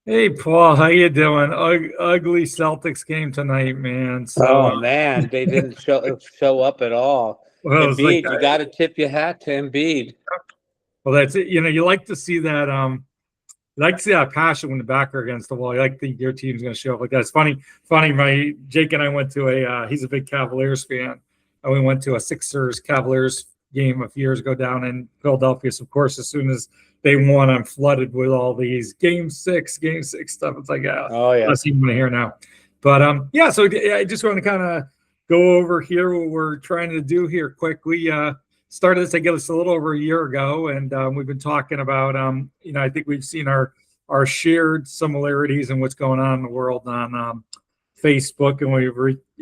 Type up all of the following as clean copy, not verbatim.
Hey Paul, how you doing? Ugly Celtics game tonight, man. So, Oh man, they didn't show up at all. well, it's like, Embiid, you got to tip your hat to Embiid. well, that's it. You like to see that. You like to see that passion when the back are against the wall. You like to think your team's going to show up like that. It's funny. My Jake and I went to he's a big Cavaliers fan, and we went to a Sixers Cavaliers game a few years ago down in Philadelphia. So of course, as soon as they won, I'm flooded with all these game six stuff. It's like, Oh yeah. that's even here now. But yeah. So I just want to kind of go over here what we're trying to do here quickly. Started this, I guess, a little over a year ago, and we've been talking about, I think we've seen our shared similarities and what's going on in the world on Facebook, and we've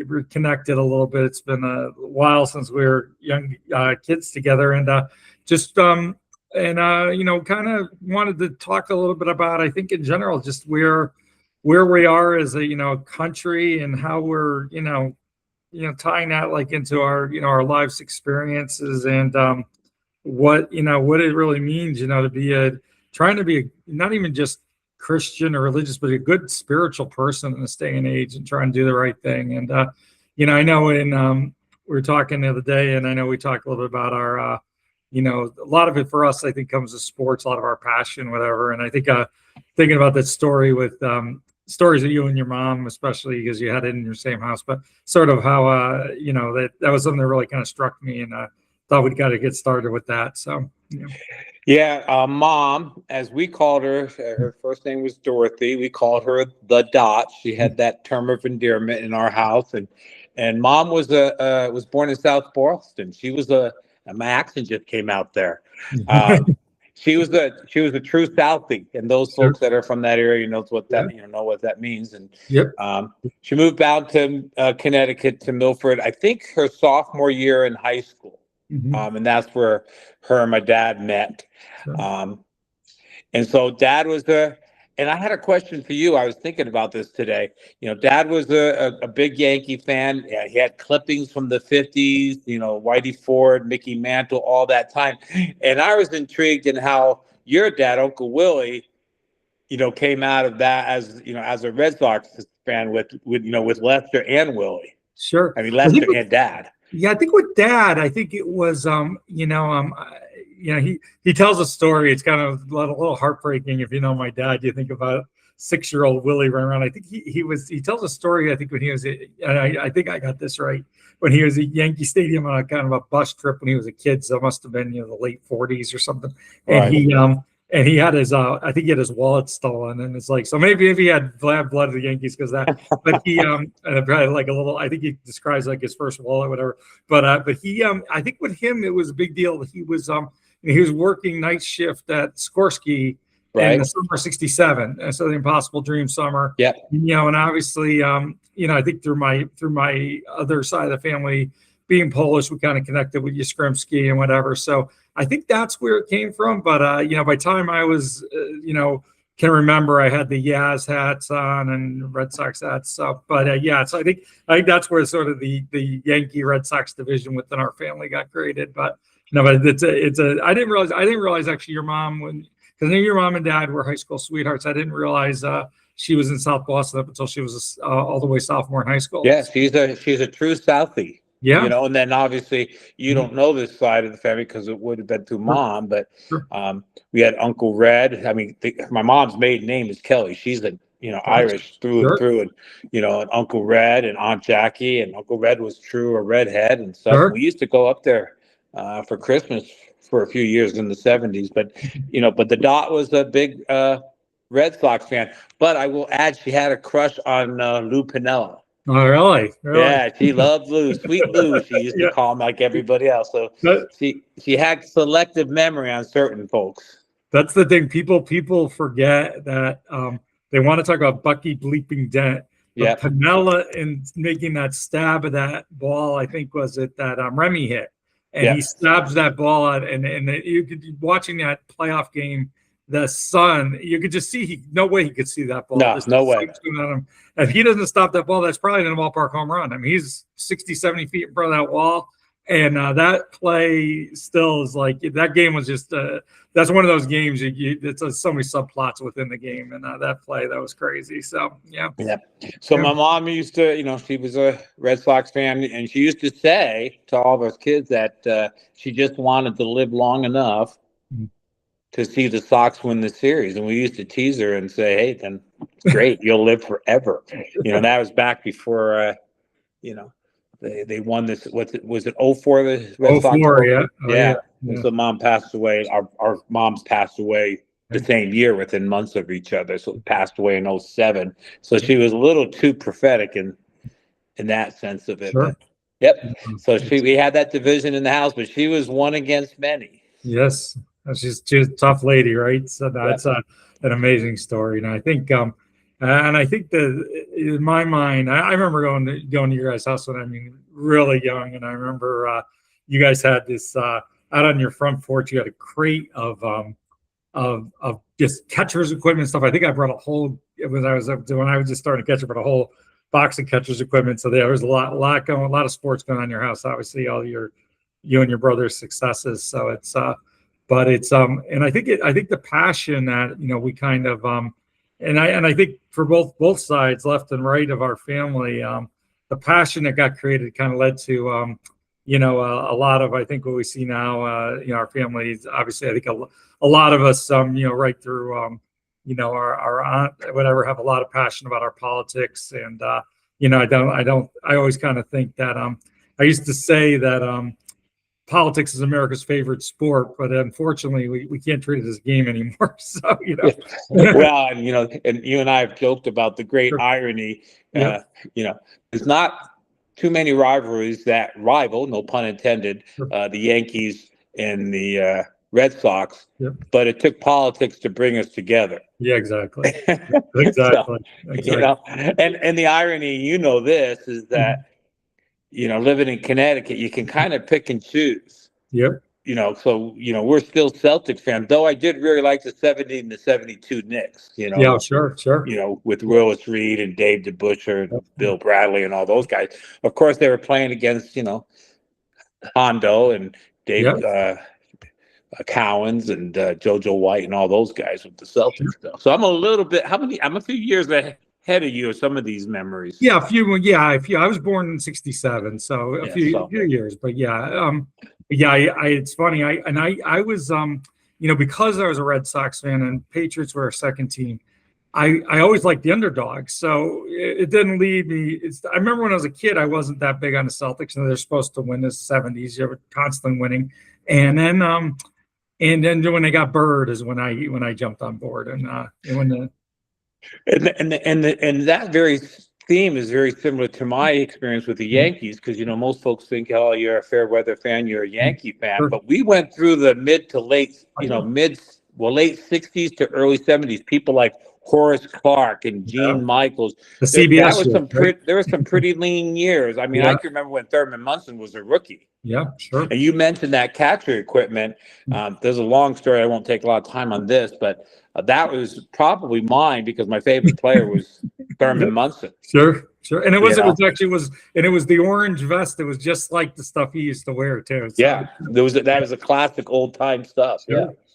reconnected a little bit. It's been a while since we were young kids together, and kind of wanted to talk a little bit about, I think in general, just where we are as a country and how we're tying that like into our life's experiences and what it really means to be trying to be not even just Christian or religious, but a good spiritual person in this day and age and trying to do the right thing. And I know we were talking the other day, and I know we talked a little bit about our a lot of it for us, I think, comes to sports, a lot of our passion, whatever. And I think thinking about that story with stories of you and your mom, especially because you had it in your same house, but sort of how that was something that really kind of struck me, and thought we'd got to get started with that. So Yeah, Mom, as we called her first name was Dorothy. We called her the Dot. She had that term of endearment in our house, and Mom was born in South Boston. She was my accent just came out there. She was a true Southie, and those folks that are from that area know what that means. And Yep. She moved out to Connecticut to Milford, I think her sophomore year in high school, and that's where her and my dad met. And so Dad was and I had a question for you. I was thinking about this today. Dad was a big Yankee fan. Yeah, he had clippings from the 50s, Whitey Ford, Mickey Mantle, all that time. And I was intrigued in how your dad, Uncle Willie, came out of that as a Red Sox fan with Lester and Willie. Sure. I mean, Lester and Dad. Yeah, I think with Dad, I think it was he tells a story. It's kind of a little heartbreaking if you know my dad. You think about 6-year-old Willie running around. I think he tells a story. I think when he was, I think I got this right, when he was at Yankee Stadium on a kind of a bus trip when he was a kid. So it must have been the late 40s or something. And he had his I think he had his wallet stolen, and it's like, so maybe if he had blood of the Yankees because that, but he probably like a little, I think he describes like his first wallet, whatever. But he I think with him it was a big deal. He was working night shift at Skorsky in the summer '67, and so the Impossible Dream summer. Yeah. And obviously I think through my other side of the family, being Polish, we kind of connected with Yastrzemski and whatever. So I think that's where it came from. But by the time I was can remember, I had the Yaz hats on and Red Sox hats. So, but so I think that's where sort of the Yankee Red Sox division within our family got created. But it's I didn't realize actually your mom, because I knew your mom and dad were high school sweethearts. I didn't realize she was in South Boston up until she was all the way sophomore in high school. Yes, she's a true Southie. Yeah. And then obviously you don't know this side of the family because it would have been through Mom, but we had Uncle Red. I mean, my mom's maiden name is Kelly. She's Irish through and through, and and Uncle Red and Aunt Jackie, and Uncle Red was true a redhead and stuff. We used to go up there for Christmas for a few years in the 70s, but but the Dot was a big Red Sox fan. But I will add, she had a crush on Lou Piniella. Oh, really? Yeah, she loved Lou, sweet Lou. She used to call him like everybody else. So she had selective memory on certain folks. That's the thing. People forget that they want to talk about Bucky bleeping Dent. Yeah, Piniella and making that stab of that ball, I think was it that Remy hit, and he stabs that ball out, and you could be watching that playoff game. The sun, you could just see no way he could see that ball. No way. If he doesn't stop that ball, that's probably in a ballpark home run. I mean, he's 60, 70 feet in front of that wall, that play still is like that game was just that's one of those games it's so many subplots within the game, and that play that was crazy. So yeah. So my mom used to, she was a Red Sox fan, and she used to say to all of us kids that she just wanted to live long enough to see the Sox win the series. And we used to tease her and say, "Hey, then great, you'll live forever." That was back before they won this. Was it 04? The Red Sox. 04, yeah. Yeah. And so mom passed away. Our moms passed away the same year, within months of each other. So passed away in 07. So she was a little too prophetic in that sense of it. Sure. Yep. So we had that division in the house, but she was one against many. Yes. She's a tough lady, right? So that's an amazing story. And I think that in my mind, I remember going to your guys' house when really young, and I remember you guys had this out on your front porch. You had a crate of just catcher's equipment and stuff. I think I brought a whole when I was just starting to catch, I brought a whole box of catcher's equipment. So there was a lot of sports going on in your house. Obviously, all you and your brother's successes. So it's but it's and I think the passion that we kind of and I think for both sides, left and right of our family, the passion that got created kind of led to a lot of, I think, what we see now. Our families, obviously, I think a lot of us right through our aunt, whatever, have a lot of passion about our politics. And I always kind of think that I used to say that politics is America's favorite sport, but unfortunately we can't treat it as a game anymore. So well, and you and I have joked about the great irony. There's not too many rivalries that rival, no pun intended, the Yankees and the Red Sox, but it took politics to bring us together. Yeah, exactly. Exactly. So, and the irony, this is that living in Connecticut, you can kind of pick and choose. Yep. So we're still Celtics fans, though I did really like the 70 and the 72 Knicks. Yeah, sure. With Willis Reed and Dave DeBusschere, and Bill Bradley, and all those guys. Of course, they were playing against Hondo and Dave Cowens and JoJo White and all those guys with the Celtics. So I'm a little bit. I'm a few years ahead of you of some of these memories. Yeah, a few. I was born in '67, so a few years. But it's funny. I was because I was a Red Sox fan and Patriots were our second team. I always liked the underdog, so it didn't lead me. I remember when I was a kid, I wasn't that big on the Celtics, and they're supposed to win the '70s. You were constantly winning, and then when they got Bird is when I jumped on board, and that very theme is very similar to my experience with the Yankees, because most folks think, oh, you're a fair weather fan, you're a Yankee fan, but we went through the mid to late, late '60s to early '70s. People like Horace Clark and Gene Michaels. The CBS. There were some pretty lean years. I can remember when Thurman Munson was a rookie. Yeah, sure. And you mentioned that catcher equipment. There's a long story. I won't take a lot of time on this, but that was probably mine because my favorite player was Thurman Munson. Sure. And it was the orange vest. It was just like the stuff he used to wear too. So. Yeah, that was a classic old time stuff.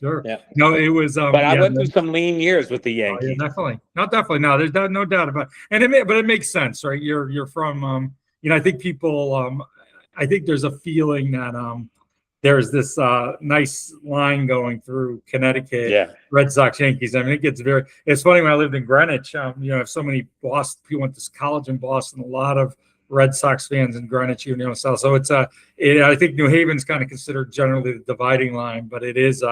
Sure. Yeah. No, it was. But I went through some lean years with the Yankees. Definitely. No, there's no doubt about it. But it makes sense, right? You're from. I think people. I think there's a feeling that there's this nice line going through Connecticut, Red Sox, Yankees. It's funny when I lived in Greenwich, I have so many Boston people went to college in Boston, a lot of Red Sox fans in Greenwich, so I think New Haven's kind of considered generally the dividing line, but it is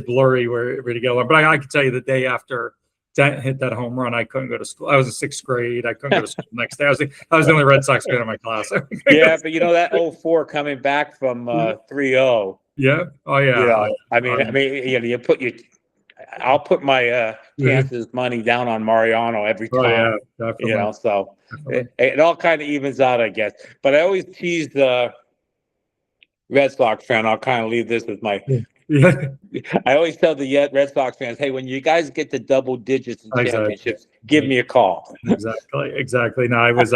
blurry where to go. But I can tell you the day after Dent hit that home run, I couldn't go to school. I was in sixth grade. I couldn't go to school the next day. I was the only Red Sox fan in my class. But that 04 coming back from 3-0. Yeah. Oh yeah. You put I'll put my chances money down on Mariano every time. Oh, yeah, so it all kind of evens out, I guess. But I always tease the Red Sox fan. I'll kind of leave this with my. I always tell the Red Sox fans, hey, when you guys get to double digits in championships, give me a call. Exactly. No, it was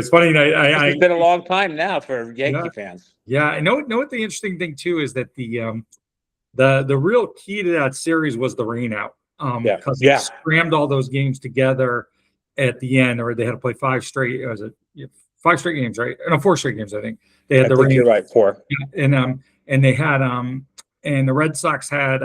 funny. It's been a long time now for Yankee fans. Yeah, I know what the interesting thing too is that the real key to that series was the rain out. Yeah. Because it Yeah. crammed all those games together at the end, or they had to play five straight. Was it, yeah, five straight games, right? No, four straight games, I think. They had I the think rain, you're right. 4. and they had and the Red Sox had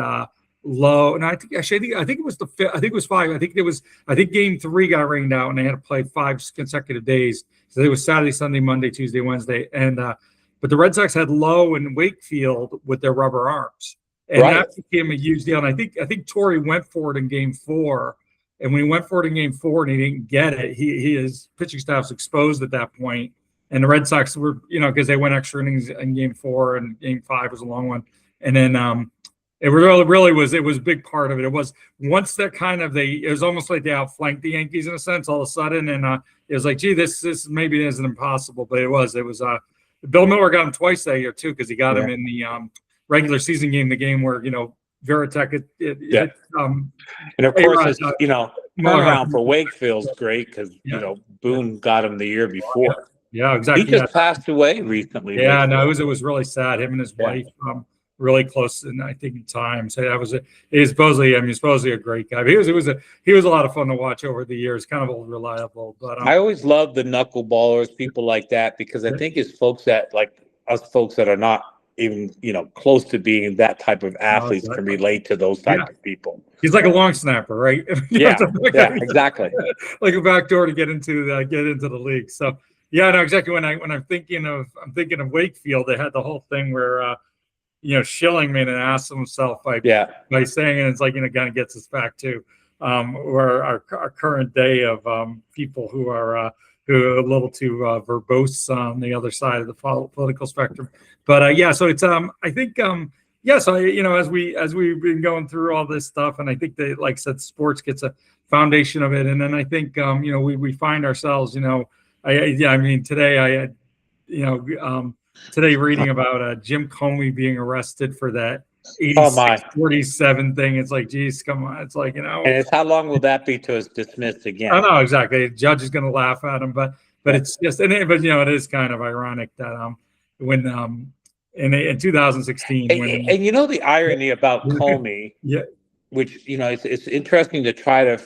low, and I think actually I think it was the fifth, I think it was five. I think game three got rained out, and they had to play 5 consecutive days. So it was Saturday, Sunday, Monday, Tuesday, Wednesday, and but the Red Sox had Lowe and Wakefield with their rubber arms, and Right. that became a huge deal. And I think Torrey went for it in game four, and when he went for it in game four and he didn't get it, his pitching staff was exposed at that point. And the Red Sox were, because they went extra innings in game four, and game five was a long one. And then it really was, it was a big part of it. It was once that it was almost like they outflanked the Yankees in a sense all of a sudden. And it was like, gee, this maybe isn't impossible, but it was Bill Miller got him twice that year too, because he got him in the regular season game, the game where, Veritek hit And of course, A-Rod, it's, turnaround for Wakefield's great because, Boone got him the year before. Yeah, He exactly. just passed away recently. Yeah, no, Wakefield. it was really sad. Him and his wife, really close, and I think in time. So that was he's supposedly a great guy. But he was a lot of fun to watch over the years. Kind of old, reliable. But I always love the knuckleballers, people like that, because I think it's folks that, like us folks that are not even, close to being that type of athletes can relate to those type of people. He's like a long snapper, right? Yeah, exactly. Like a backdoor to get into the league. So yeah, no, exactly. When I'm thinking of Wakefield, they had the whole thing where Schilling made an ass of himself by saying, and it's like, kind of gets us back to where our current day of people who are a little too verbose on the other side of the political spectrum. But so it's I think so as we've been going through all this stuff, and I think that, like I said, sports gets a foundation of it, and then I think we find ourselves today I had today reading about Jim Comey being arrested for that 86-47 thing. It's like, geez, come on. It's like, And it's how long will that be till it's dismissed again? I know, exactly. The judge is going to laugh at him, but it's just, it is kind of ironic that when in 2016, and the irony about Comey, which it's interesting to try to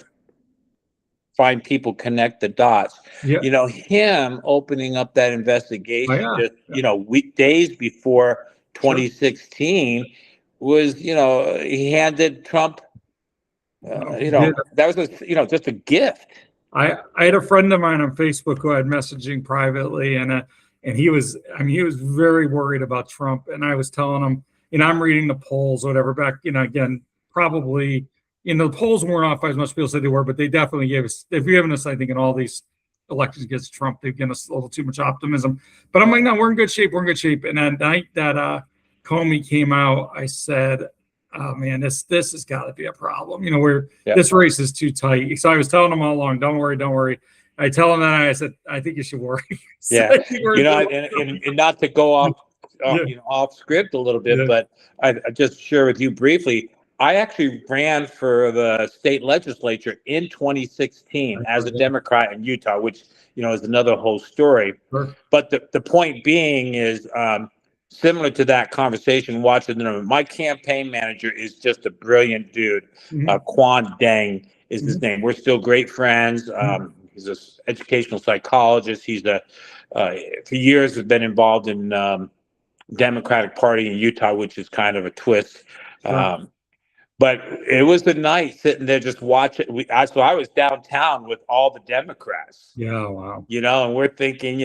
find people connect the dots. Him opening up that investigation days before 2016 was, he handed Trump, that was just a gift. I had a friend of mine on Facebook who I had messaging privately, and he was very worried about Trump, and I was telling him, I'm reading the polls, whatever, back, again, probably. The polls weren't off by as much as people said they were, but they definitely they've given us, I think, in all these elections against Trump, they've given us a little too much optimism. But I'm like, no, we're in good shape. And that night that Comey came out, I said, oh man, this has got to be a problem. This race is too tight. So I was telling them all along, don't worry. I tell them that, I said, I think you should worry. And not to go off, off script a little bit, but I just share with you briefly. I actually ran for the state legislature in 2016 as a Democrat in Utah, which, is another whole story. Sure. But the point being is similar to that conversation, watching my campaign manager is just a brilliant dude. Quan Deng is his name. We're still great friends. He's an educational psychologist. He's for years has been involved in Democratic Party in Utah, which is kind of a twist. Sure. But it was the night sitting there just watching. So I was downtown with all the Democrats. Yeah, wow. And we're thinking,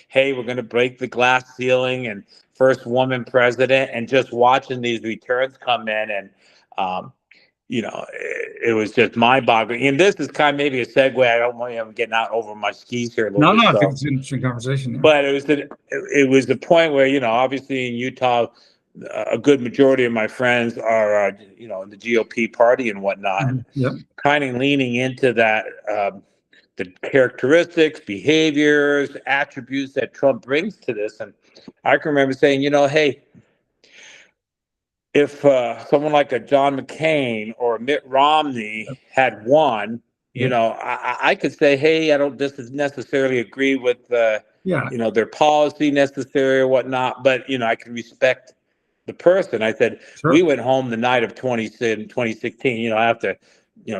hey, we're going to break the glass ceiling and first woman president, and just watching these returns come in. And, it was just mind-boggling. And this is kind of maybe a segue. I don't want I'm getting out over my skis here a little bit. No, I think it's an interesting conversation. But it was the point where, obviously in Utah, a good majority of my friends are, in the GOP party and whatnot, kind of leaning into that, the characteristics, behaviors, attributes that Trump brings to this. And I can remember saying, hey, if someone like a John McCain or Mitt Romney had won, I could say, hey, I don't necessarily agree with Yeah. their policy necessary or whatnot, but I can respect the person. I said, Sure. we went home the night of 2016, after,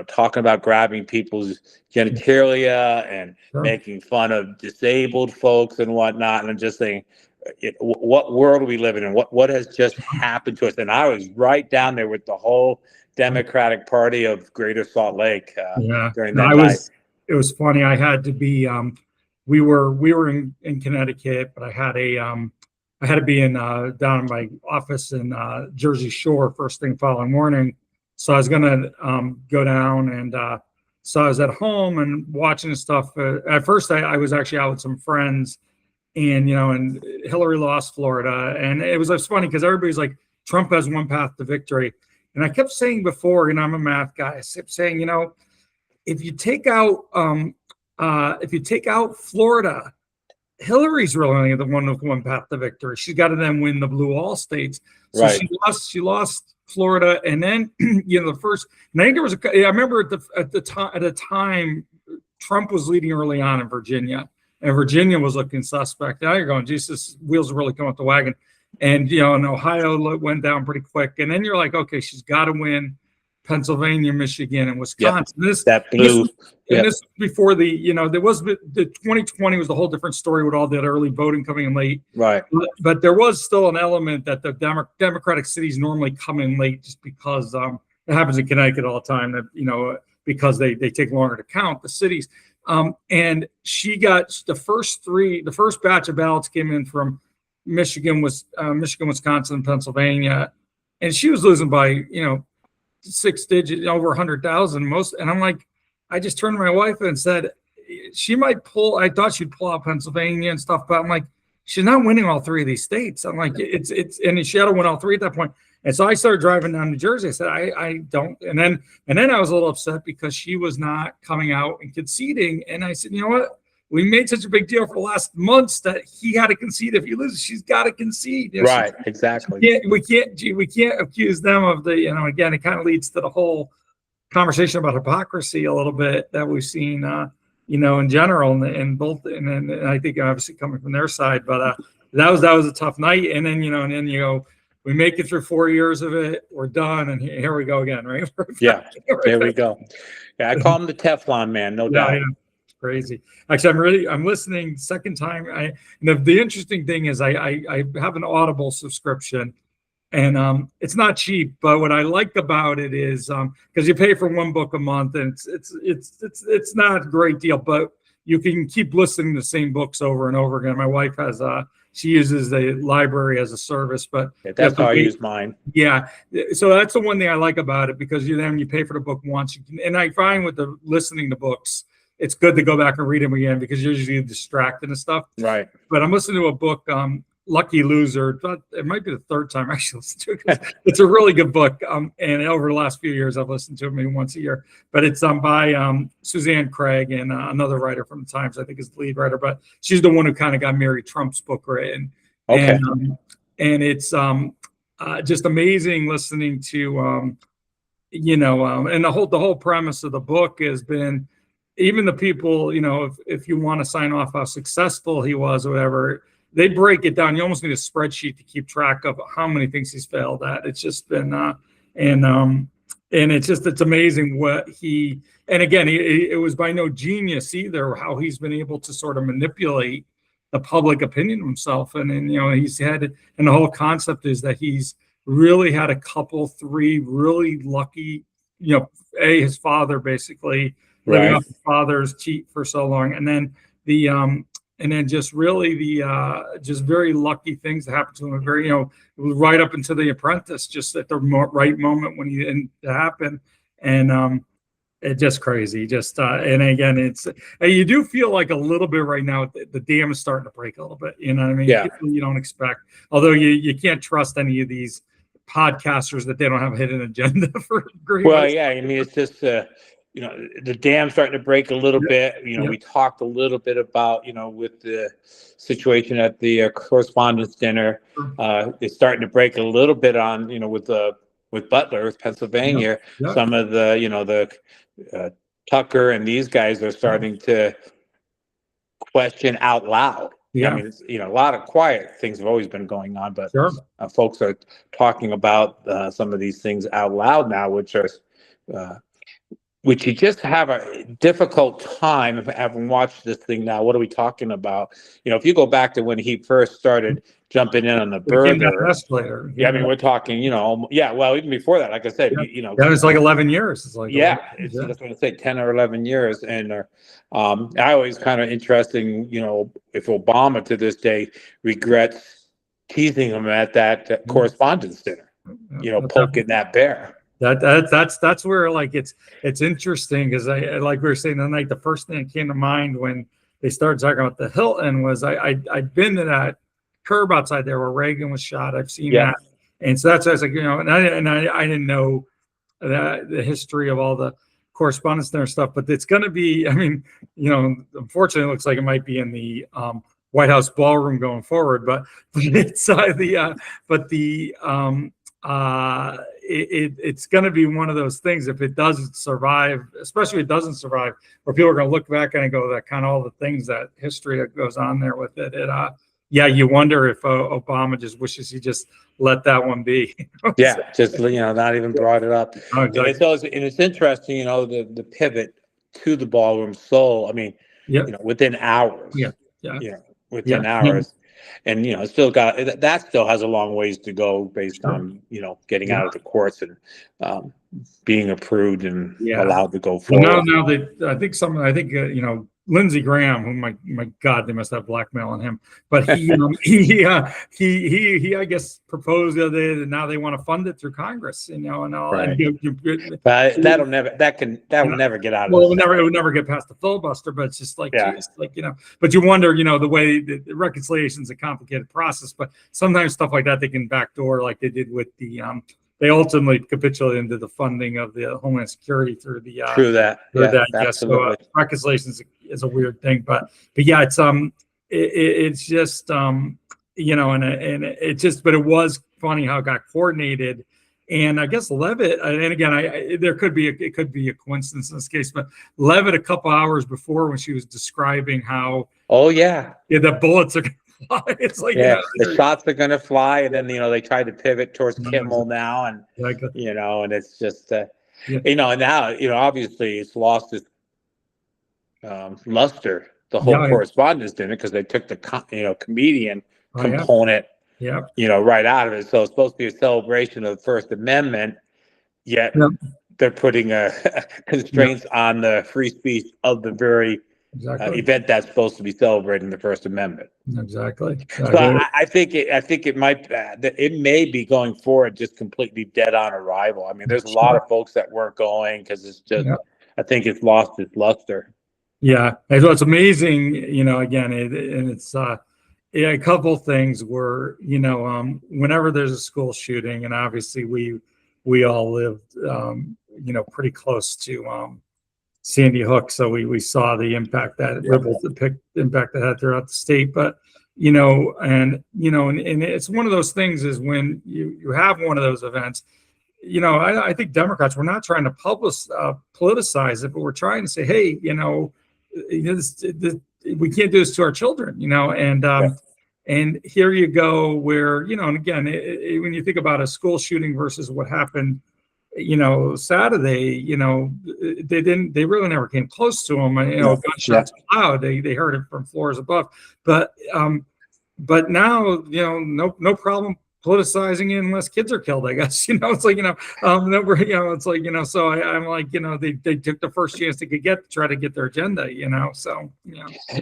talking about grabbing people's genitalia and Sure. making fun of disabled folks and whatnot. And I'm just saying, what world are we living in? What has just happened to us? And I was right down there with the whole Democratic Party of Greater Salt Lake during that night. It was funny. I had to be, we were in Connecticut, but I had to be down in my office in Jersey Shore first thing following morning. So I was gonna go down, and so I was at home and watching stuff. At first, I was actually out with some friends, and and Hillary lost Florida, and it was funny because everybody's like, Trump has one path to victory, and I kept saying before, I'm a math guy. I kept saying, if you take out Florida, Hillary's really the one with one path to victory. She's got to then win the blue all states. So right. She lost Florida, and then the first. And I think there was I remember at the time Trump was leading early on in Virginia, and Virginia was looking suspect. Now you're going, Jesus, wheels are really coming off the wagon, and and Ohio went down pretty quick, and then you're like, okay, she's got to win Pennsylvania, Michigan, and Wisconsin. Yep. This was before there was the 2020 was a whole different story with all that early voting coming in late. Right. But there was still an element that the Democratic cities normally come in late just because it happens in Connecticut all the time that, because they take longer to count the cities. And she got the first batch of ballots came in from Michigan, Wisconsin, and Pennsylvania. And she was losing by, 6 digits, over 100,000 most. And I'm like, I just turned to my wife and said, she might pull. I thought she'd pull out Pennsylvania and stuff, but I'm like, she's not winning all 3 of these states. I'm like, and she had to win all 3 at that point. And so I started driving down to Jersey. I said, I don't. And then I was a little upset because she was not coming out and conceding. And I said, you know what? We made such a big deal for the last months that he had to concede. If he loses, she's got to concede. Right, exactly. We can't accuse them of the, again, it kind of leads to the whole conversation about hypocrisy a little bit that we've seen, in general, and both, and I think obviously coming from their side, but that was a tough night. And then, we make it through 4 years of it, we're done, and here we go again, right? Yeah, there we go. Yeah, I call him the Teflon man, no doubt. Yeah. Crazy. Actually, I'm listening second time. The interesting thing is I have an Audible subscription, and it's not cheap, but what I like about it is because you pay for one book a month, and it's not a great deal, but you can keep listening to the same books over and over again. My wife has she uses the library as a service, but that's how I use mine. Yeah, so that's the one thing I like about it, because you pay for the book once, and I find with the listening to books, it's good to go back and read them again because you're usually distracted and stuff. Right. But I'm listening to a book, Lucky Loser. It might be the third time I actually listened to it. It's a really good book. And over the last few years, I've listened to it maybe once a year. But it's by Suzanne Craig and another writer from the Times, I think is the lead writer. But she's the one who kind of got Mary Trump's book written. Okay. And it's just amazing listening to, and the whole premise of the book has been, even the people, if you want to sign off how successful he was or whatever, they break it down. You almost need a spreadsheet to keep track of how many things he's failed at. It's just been, and it's amazing what and again, it was by no genius either, how he's been able to sort of manipulate the public opinion of himself. And then, he's had, and the whole concept is that he's really had a couple, 3 really lucky, his father basically, living off his father's cheat for so long, and then just really just very lucky things that happened to him. Very, right up into The Apprentice, just at the right moment when he didn't happen, and it's just crazy. And again, you do feel like a little bit right now the dam is starting to break a little bit. You know what I mean? Yeah. People you don't expect. Although you can't trust any of these podcasters that they don't have a hidden agenda for. Well, yeah, I mean, it's just. The dam's starting to break a little bit. We talked a little bit about, with the situation at the correspondence dinner, it's starting to break a little bit on, with Butler, with Pennsylvania. Some of the, Tucker and these guys are starting to question out loud Yeah. I mean, it's, a lot of quiet things have always been going on, but Sure. folks are talking about some of these things out loud now, uh, which you just have a difficult time having watched this thing now. What are we talking about? If you go back to when he first started jumping in on the We came down burger. an escalator. Yeah, I mean, we're talking, well, even before that, like I said, Yeah. That was like 11 years. It's like 11 yeah, years, it's just going to say 10 or 11 years. And I always kind of interesting, if Obama to this day regrets teasing him at that correspondence dinner, poking that bear. That's where like it's interesting because I like we were saying tonight, the first thing that came to mind when they started talking about the Hilton was I'd been to that curb outside there where Reagan was shot. I've seen that, and so that's why I was like, I didn't know the history of all the correspondence there and stuff, but it's going to be, I mean, unfortunately, it looks like it might be in the White House ballroom going forward, but it's it's going to be one of those things if it doesn't survive, especially if it doesn't survive, where people are going to look back and go, that kind of all the things, that history that goes on there with it. Yeah, you wonder if Obama just wishes he just let that one be. Yeah, just not even brought it up. Oh, exactly. And it's interesting, the pivot to the ballroom soul. I mean, within hours. Yeah. Within hours. And it still that still has a long ways to go based on getting out of the courts and being approved and allowed to go forward. Well, now I think Lindsey Graham, who my God, they must have blackmail on him, but he I guess proposed the other day that now they want to fund it through Congress, and all. Right. But that will never get out of. Well, it would never get past the filibuster. But it's just like, geez, like But you wonder, the way the reconciliation is a complicated process, but sometimes stuff like that they can backdoor, like they did with the They ultimately capitulated into the funding of the Homeland Security through the through that. So reconciliation is a weird thing, but yeah, it's just and it just, but it was funny how it got coordinated, and I guess Levitt, and again, it could be a coincidence in this case, but Levitt a couple hours before when she was describing how the bullets are. It's like the shots are going to fly, and then they try to pivot towards Kimmel now, and and it's just and now obviously it's lost its luster, the whole correspondence dinner, because they took the comedian component right out of it. So it's supposed to be a celebration of the First Amendment, yet they're putting constraints on the free speech of the very event that's supposed to be celebrating the First Amendment. Exactly. So I think it may be going forward just completely dead on arrival. I mean, there's a lot of folks that weren't going because it's just I think it's lost its luster. Yeah, and so it's amazing, again, and it's a couple things where whenever there's a school shooting, and obviously we all lived pretty close to Sandy Hook, so we saw the impact that impact that had throughout the state. But and it's one of those things is when you have one of those events, I think Democrats, we're not trying to politicize it, but we're trying to say, hey, we can't do this to our children, and here you go where and again, when you think about a school shooting versus what happened Saturday, they really never came close to him. Gunshots loud. They heard it from floors above. But now, no problem politicizing it unless kids are killed, I guess. It's like, it's like, so I'm like, they took the first chance they could get to try to get their agenda, so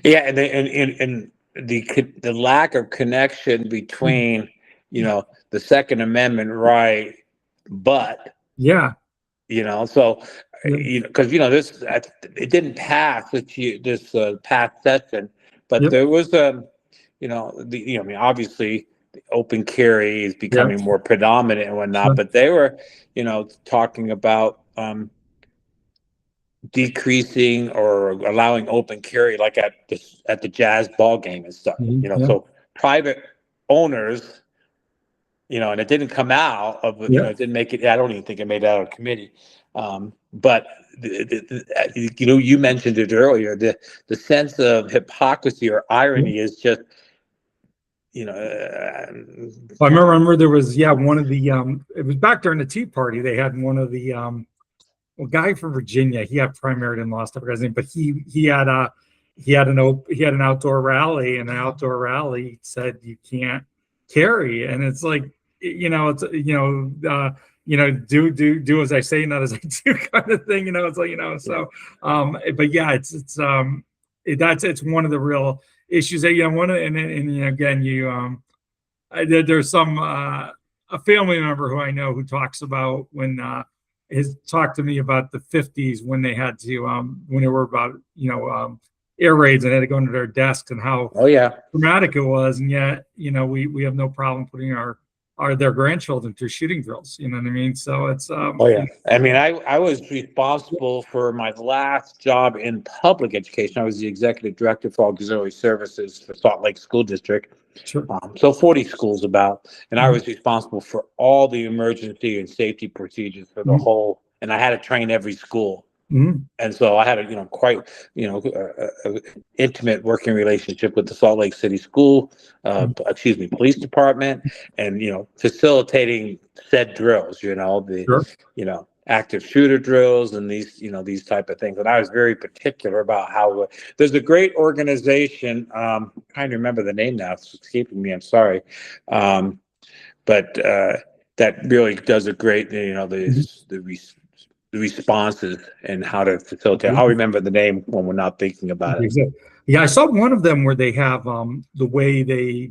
yeah, and the lack of connection between the Second Amendment right, but so because this it didn't pass this past session, but there was I mean, obviously the open carry is becoming more predominant and whatnot, but they were talking about decreasing or allowing open carry like at the Jazz ball game and stuff. So private owners. And it didn't come out of, it didn't make it. I don't even think it made it out of committee. But you mentioned it earlier. The sense of hypocrisy or irony is just, I remember there was one of the it was back during the Tea Party. They had one of the guy from Virginia. He had primaried and lost, I forgot his name, but he had an outdoor rally, and an outdoor rally said you can't carry, and it's like do as I say, not as I do, kind of thing. It's like so. But yeah, it's one of the real issues that and again there's some a family member who I know who talks about when has talked to me about the 50s when they had to when there were about air raids and had to go into their desks, and how dramatic it was, and yet we have no problem putting their grandchildren through shooting drills. You know what I mean? So it's I mean, I was responsible for my last job in public education. I was the executive director for auxiliary services for Salt Lake School District. Sure. So 40 schools about, and I was responsible for all the emergency and safety procedures for the whole, and I had to train every school. And so I had a quite intimate working relationship with the Salt Lake City School, police department, and facilitating said drills. Active shooter drills and these type of things. And I was very particular about how there's a great organization. I'm trying to remember the name now; it's escaping me. I'm sorry, but that really does a great the responses and how to facilitate. I'll remember the name when we're not thinking about it. Yeah, I saw one of them where they have the way they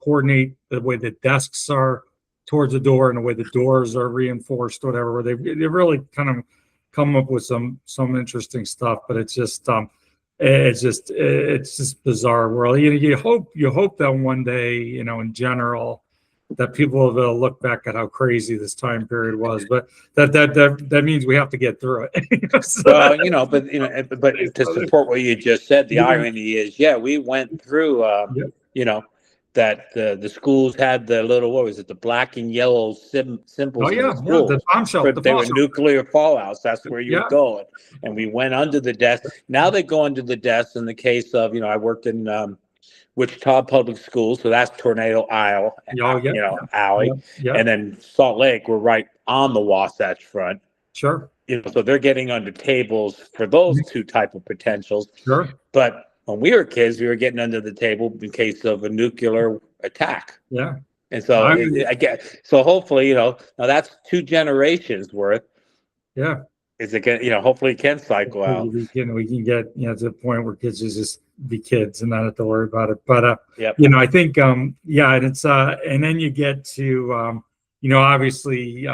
coordinate the way the desks are towards the door and the way the doors are reinforced, or whatever. Where they really kind of come up with some interesting stuff. But it's just bizarre world. You hope that one day in general, that people will look back at how crazy this time period was, but that means we have to get through it. But to support what you just said, the irony is, we went through, that the schools had the little, what was it, the black and yellow symbols. The bomb shelter. They were nuclear fallouts. That's where you would go, and we went under the desk. Now they go under the desk. In the case of, I worked in Wichita Public Schools, so that's Tornado Alley, and then Salt Lake, we're right on the Wasatch Front. Sure. So they're getting under tables for those two type of potentials. Sure. But when we were kids, we were getting under the table in case of a nuclear attack. Yeah. And so so hopefully, now that's 2 generations worth. Yeah. Is it going hopefully it can cycle out. We can get, to the point where kids just be kids and not have to worry about it. But, I think, and it's, and then you get to, obviously,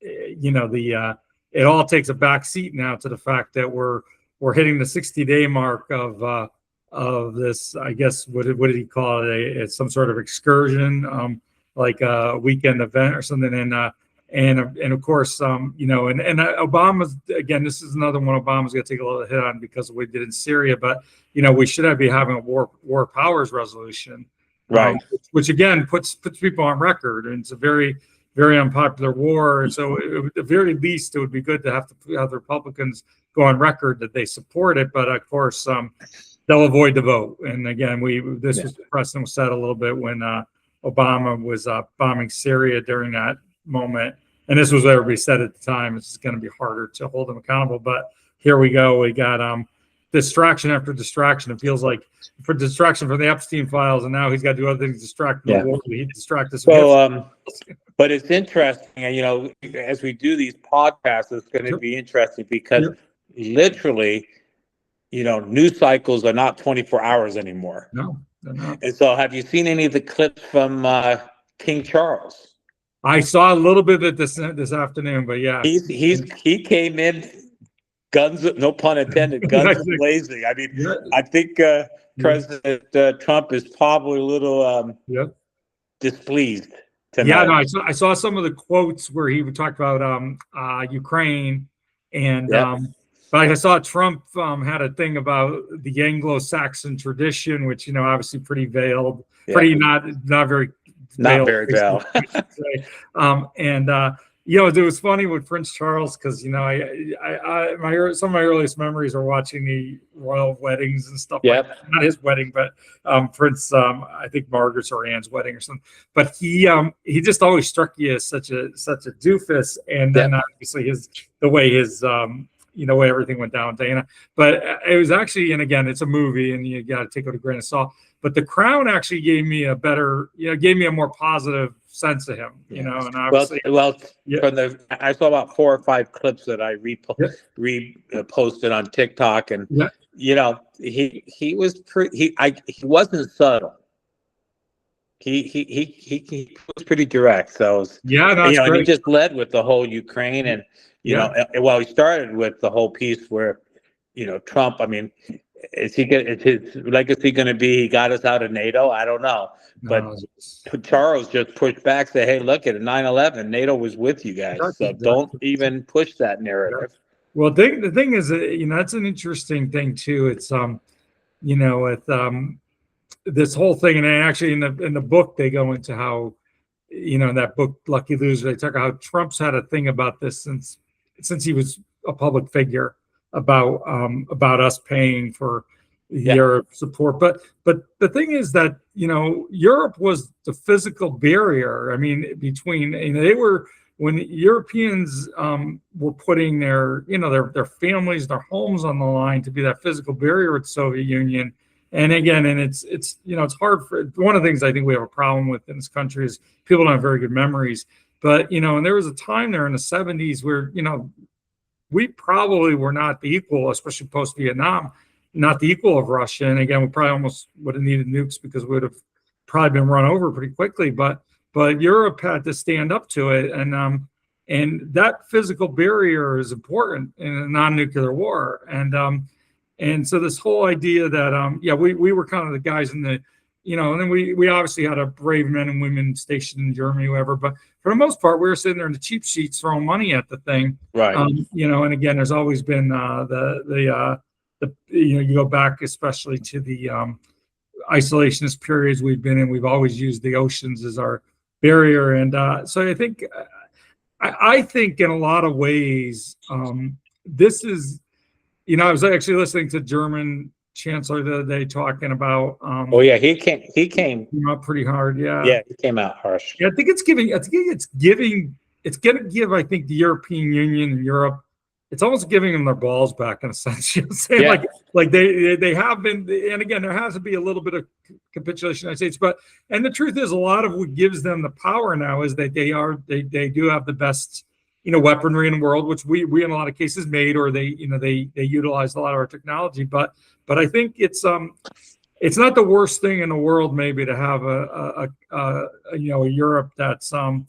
it all takes a back seat now to the fact that we're hitting the 60-day mark of this, I guess, what did he call it? It's some sort of excursion, like a weekend event or something. And of course, and Obama's, again, this is another one Obama's going to take a little hit on because of what we did in Syria. But we should be having a war powers resolution, right? Which again puts people on record, and it's a very, very unpopular war. And so, at the very least, it would be good to have the Republicans go on record that they support it. But of course, they'll avoid the vote. And again, was precedent was set a little bit when Obama was bombing Syria during that moment, and this was what everybody said at the time. It's going to be harder to hold them accountable, but here we go. We got distraction after distraction. It feels like for distraction from the Epstein files, and now he's got to do other things to distract the war. He distract us. So, but it's interesting, as we do these podcasts, it's going to be interesting because literally, news cycles are not 24 hours anymore. No, they're not. And so, have you seen any of the clips from King Charles? I saw a little bit of it this afternoon, but he came in guns, no pun intended, guns blazing. I mean, I think President Trump is probably a little displeased tonight. Yeah, no, I saw some of the quotes where he would talk about Ukraine, and but I saw Trump had a thing about the Anglo-Saxon tradition, which obviously pretty veiled, pretty not very. Not very well. it was funny with Prince Charles because some of my earliest memories are watching the royal weddings and stuff like Yep. that. Not his wedding, but Prince, I think Margaret's or Anne's wedding or something. But he just always struck you as such a doofus, and then obviously the way way everything went down, Diana. But it was actually, and again, it's a movie, and you got to take it with a grain of salt. But The Crown actually gave me a more positive sense of him, and obviously, I saw about 4 or 5 clips that I reposted on TikTok, and he was he wasn't subtle. He was pretty direct. So and he just led with the whole Ukraine, and he started with the whole piece where Trump. I mean, is his legacy going to be he got us out of NATO? I don't know. But Charles just pushed back, say, hey, look at 9/11. NATO was with you guys. So don't even push that narrative. Well, the thing is, that's an interesting thing too. It's with this whole thing, and actually in the book they go into how, in that book Lucky Loser, they talk about how Trump's had a thing about this since he was a public figure about us paying for Europe support. But the thing is that Europe was the physical barrier. I mean, between they were, when Europeans were putting their families, their homes on the line to be that physical barrier with the Soviet Union. And again, it's hard for, one of the things I think we have a problem with in this country is people don't have very good memories. But and there was a time there in the 70s where we probably were not the equal, especially post Vietnam, not the equal of Russia. And again, we probably almost would have needed nukes because we would have probably been run over pretty quickly. But Europe had to stand up to it, and that physical barrier is important in a non-nuclear war. And so this whole idea that we were kind of the guys in the and then we obviously had a brave men and women stationed in Germany, whatever. But for the most part, we were sitting there in the cheap sheets throwing money at the thing, right? And again, there's always been you go back especially to the isolationist periods we've been in. We've always used the oceans as our barrier, and so I think in a lot of ways this is. I was actually listening to German Chancellor the other day talking about. He came out pretty hard. Yeah, he came out harsh. Yeah, I think it's going to give. I think the European Union and Europe, it's almost giving them their balls back in a sense. Like they have been, and again, there has to be a little bit of capitulation in the United States. And the truth is, a lot of what gives them the power now is that they do have the best weaponry in the world, which we in a lot of cases made, or they utilize a lot of our technology. But I think it's not the worst thing in the world maybe to have a Europe that's going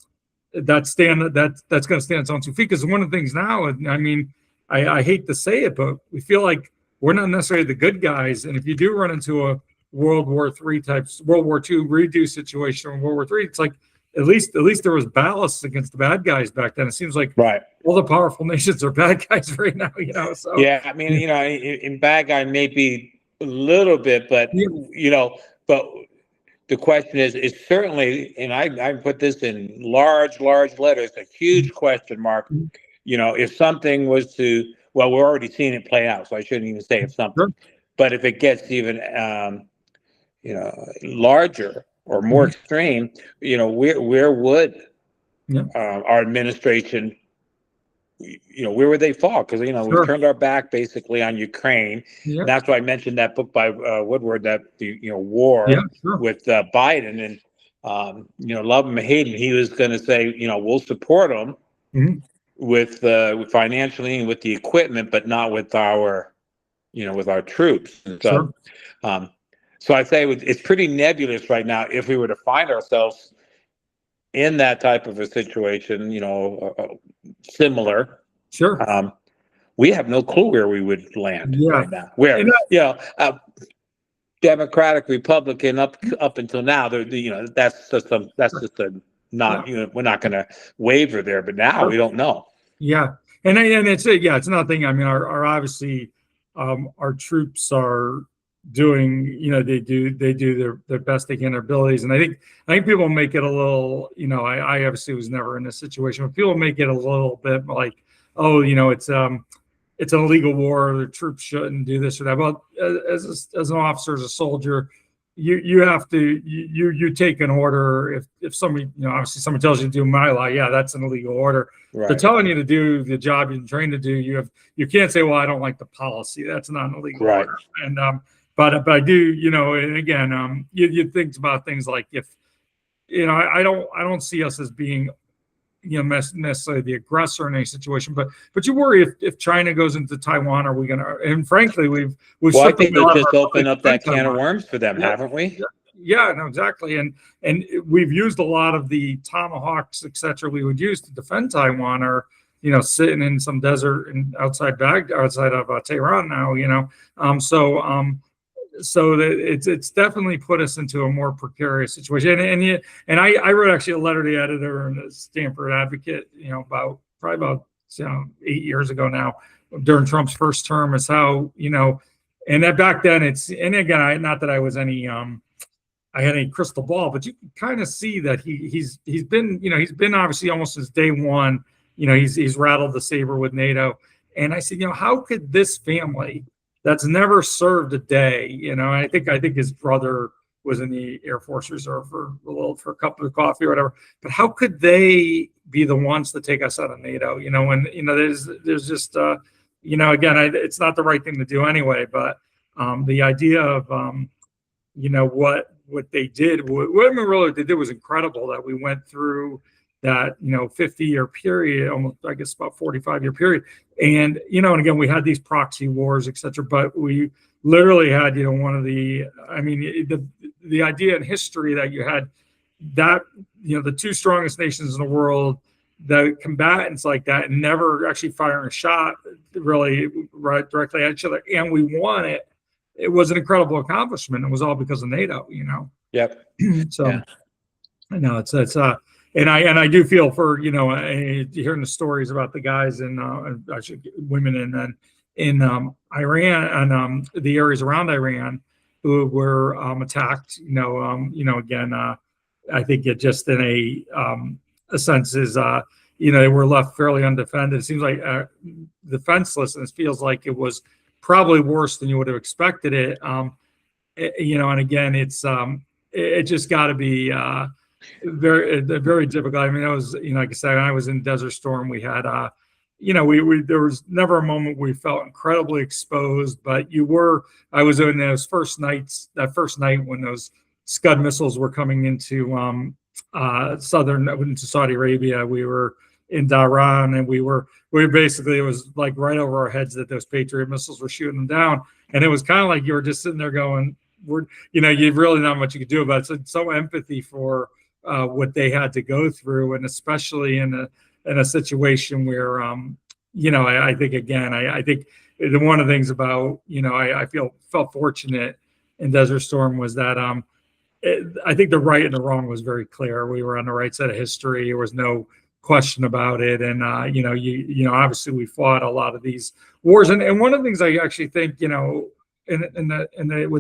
to stand on its own 2 feet. Because one of the things now, I mean, I hate to say it, but we feel like we're not necessarily the good guys. And if you do run into a World War II redo situation, or World War III, it's like, at least there was ballast against the bad guys back then. It seems like all the powerful nations are bad guys right now, So I mean, in bad guy maybe a little bit, but but the question is certainly, and I put this in large letters, a huge question mark. If something was to, well, we're already seeing it play out, so I shouldn't even say if something, but if it gets even larger or more extreme, where would our administration, where would they fall? Because we turned our back basically on Ukraine. That's why I mentioned that book by Woodward, that the war with Biden, and love him or hate him, he was going to say, we'll support him with financially and with the equipment, but not with our troops. And so. So I'd say it's pretty nebulous right now if we were to find ourselves in that type of a situation, similar. We have no clue where we would land right now. Where, Democratic, Republican, up until now, that's just a not, we're not going to waver there. But now we don't know. Yeah, and it's nothing. I mean, our obviously, our troops are. doing, they do their best they can, their abilities. And I think people make it a little, I obviously was never in this situation, but people make it a little bit like, oh, it's an illegal war, the troops shouldn't do this or that. But as an officer, as a soldier, you have to you take an order. If somebody, obviously someone tells you to do my law, yeah, that's an illegal order. Right. They're telling you to do the job you're trained to do. You can't say, well, I don't like the policy. That's not an illegal order. And but I do, and again, you think about things like, if I don't see us as being necessarily the aggressor in any situation, but you worry if China goes into Taiwan, are we going to? And frankly, we've I think we've just opened up that can of worms for them, haven't we? Yeah, no, exactly. And we've used a lot of the Tomahawks, etc. we would use to defend Taiwan, or sitting in some desert and outside of Tehran now. So that it's definitely put us into a more precarious situation. And I wrote actually a letter to the editor in the Stanford Advocate, probably about 8 years ago now, during Trump's first term, is how, and that back then and again, not that I was I had any crystal ball, but you can kind of see that he's been obviously almost since day one, he's rattled the saber with NATO. And I said, how could this family that's never served a day, I think his brother was in the Air Force Reserve for a cup of coffee or whatever, but how could they be the ones to take us out of NATO? When there's just again, it's not the right thing to do anyway, but the idea of what they did, what they did was incredible. That we went through that 50-year period, almost, I guess, about 45-year period, and and again, we had these proxy wars, etc. But we literally had one of the idea in history that you had that the two strongest nations in the world, the combatants like that, and never actually firing a shot really right directly at each other, and we won it. It was an incredible accomplishment. It was all because of NATO, Yep. So yeah. I know it's and I do feel for hearing the stories about the guys in actually women in Iran and the areas around Iran who were attacked. Again, I think it just in a sense is they were left fairly undefended. It seems like defenseless, and it feels like it was probably worse than you would have expected it. And again, it just got to be very, very difficult. I mean, that was, like I said, when I was in Desert Storm, we had, there was never a moment we felt incredibly exposed, but I was in those that first night when those Scud missiles were coming into into Saudi Arabia. We were in Dhahran, and we basically, it was like right over our heads that those Patriot missiles were shooting them down. And it was kind of like you were just sitting there going, you've really not much you could do about it. So, so empathy for what they had to go through, and especially in a situation where, I think, again, I think one of the things about, I felt fortunate in Desert Storm was that I think the right and the wrong was very clear. We were on the right side of history. There was no question about it. And, obviously we fought a lot of these wars. And one of the things I actually think, with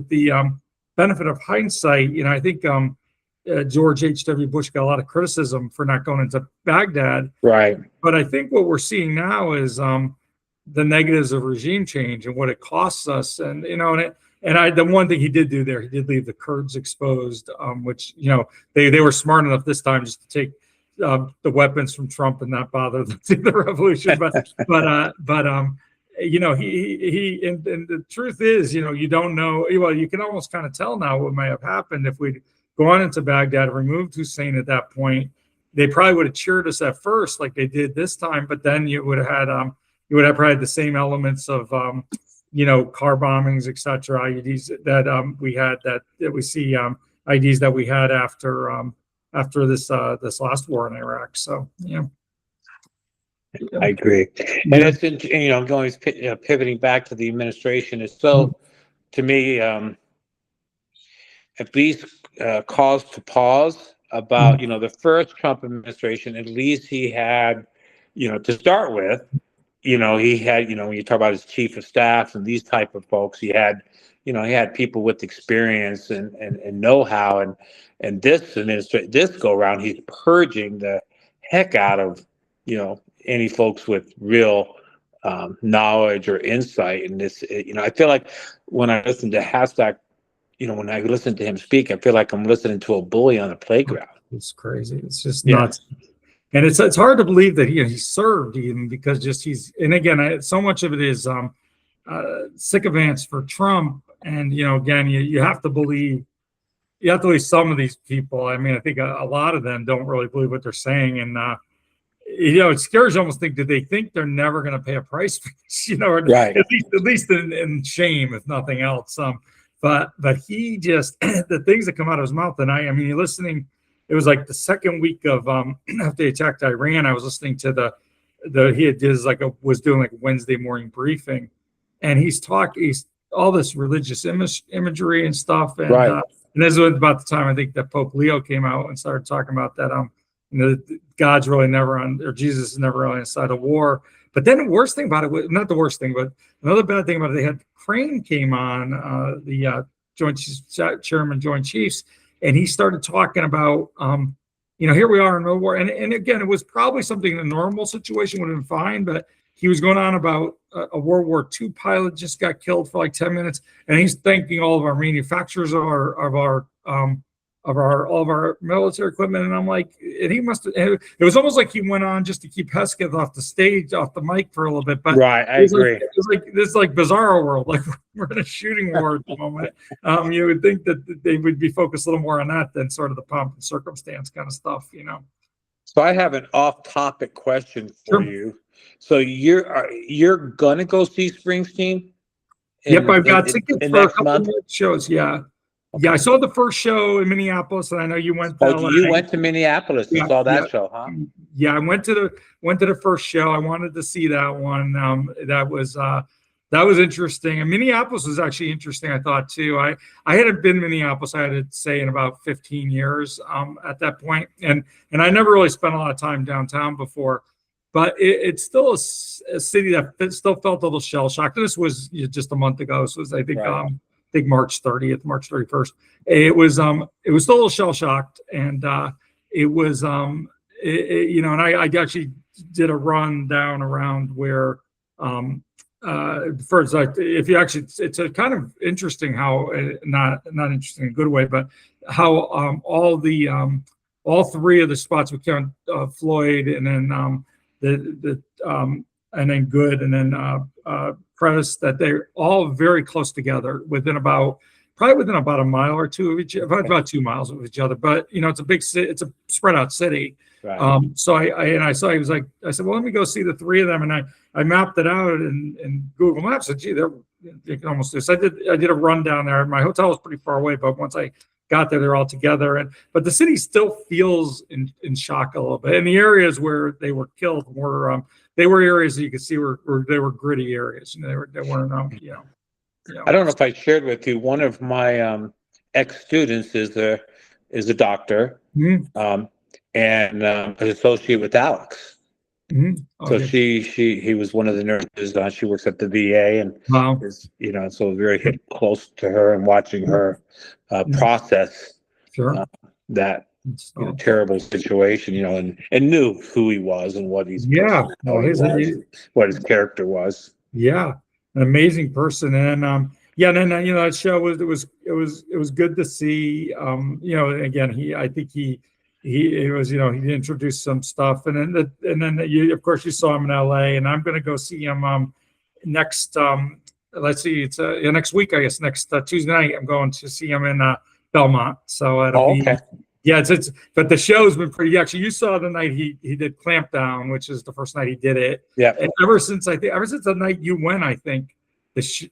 the benefit of hindsight, I think George H.W. Bush got a lot of criticism for not going into Baghdad. Right. But I think what we're seeing now is the negatives of regime change and what it costs us. And, the one thing he did do there, he did leave the Kurds exposed, which, they were smart enough this time just to take the weapons from Trump and not bother the revolution. But he and the truth is, you don't know. Well, you can almost kind of tell now what may have happened if we'd gone into Baghdad and removed Hussein at that point. They probably would have cheered us at first, like they did this time. But then you would have probably had the same elements of car bombings, etc. IEDs that we had that we see IEDs that we had after this last war in Iraq. So yeah. I agree. And it's going pivoting back to the administration is so, to me, at least cause to pause about the first Trump administration. At least he had to start with, he had when you talk about his chief of staff and these type of folks, he had he had people with experience and know-how, and this go around, he's purging the heck out of, any folks with real knowledge or insight in this. I feel like when I listen to Hashtag, when I listen to him speak, I feel like I'm listening to a bully on a playground. It's crazy. It's just nuts. And it's hard to believe that he served, even because and again, so much of it is sycophants for Trump. And, again, you have to believe some of these people. I mean, I think a lot of them don't really believe what they're saying. And, it scares you almost. Do they think they're never going to pay a price for this? Right. At least in shame, if nothing else. But he just, the things that come out of his mouth. And I mean, you're listening. It was like the second week of after they attacked Iran. I was listening to was doing like a Wednesday morning briefing, and he's all this religious imagery and stuff. And right. And this was about the time I think that Pope Leo came out and started talking about that God's really never or Jesus is never really on the side of war. But then the worst thing about it was, not the worst thing, but another bad thing about it, they had Crane came on, the Chairman Joint Chiefs, and he started talking about, here we are in World War. And again, it was probably something in a normal situation would have been fine, but he was going on about a World War II pilot just got killed for like 10 minutes. And he's thanking all of our manufacturers of all of our military equipment. And I'm like, and it was almost like he went on just to keep Hesketh off the mic for a little bit. But right, I agree. It was like this bizarro world. Like we're in a shooting war at the moment. You would think that they would be focused a little more on that than sort of the pomp and circumstance kind of stuff, So I have an off-topic question for you. So you're gonna go see Springsteen? Yep, I've got tickets for a couple month? more shows. Yeah. Okay. Yeah, I saw the first show in Minneapolis, and I know you went to LA. You went to Minneapolis and saw that show, huh? Yeah, I went to the first show. I wanted to see that one. That was interesting. And Minneapolis was actually interesting, I thought too. I hadn't been to Minneapolis, I had to say, in about 15 years at that point. And I never really spent a lot of time downtown before. But it's still a city that still felt a little shell shocked. This was just a month ago. So it was, I think, right. March 30th, March 31st. It was still a little shell shocked, and it was and I actually did a run down around where first, like, if you actually, it's a kind of interesting how not interesting in a good way, but how all three of the spots we count Floyd, and then and then Good, and then Press, that they're all very close together within about a mile or two of each, about 2 miles of each other. But it's a big city, it's a spread out city. Right. So I saw, he was like, I said, well, let me go see the three of them, and I mapped it out in Google Maps. I said, gee, they can almost do this. I did a run down there. My hotel was pretty far away, but once I got there, they're all together. But the city still feels in shock a little bit. And the areas where they were killed were they were areas that you could see were they were gritty areas. They weren't I don't know if I shared with you, one of my ex-students is a doctor, and an associate with Alex. Mm-hmm. Okay. So he was one of the nurses. She works at the VA, and wow. So very close to her and watching her process that terrible situation, and knew who he was and what he's what his character was. Yeah, an amazing person, and that show was good to see. Again, I think he introduced some stuff, and then of course you saw him in LA, and I'm going to go see him next. Let's see, it's next week, I guess. Next Tuesday night, I'm going to see him in Belmont. So it'll be. Yeah, it's but the show's been pretty. Actually, you saw the night he did Clampdown, which is the first night he did it. Yeah. And ever since the night you went, I think he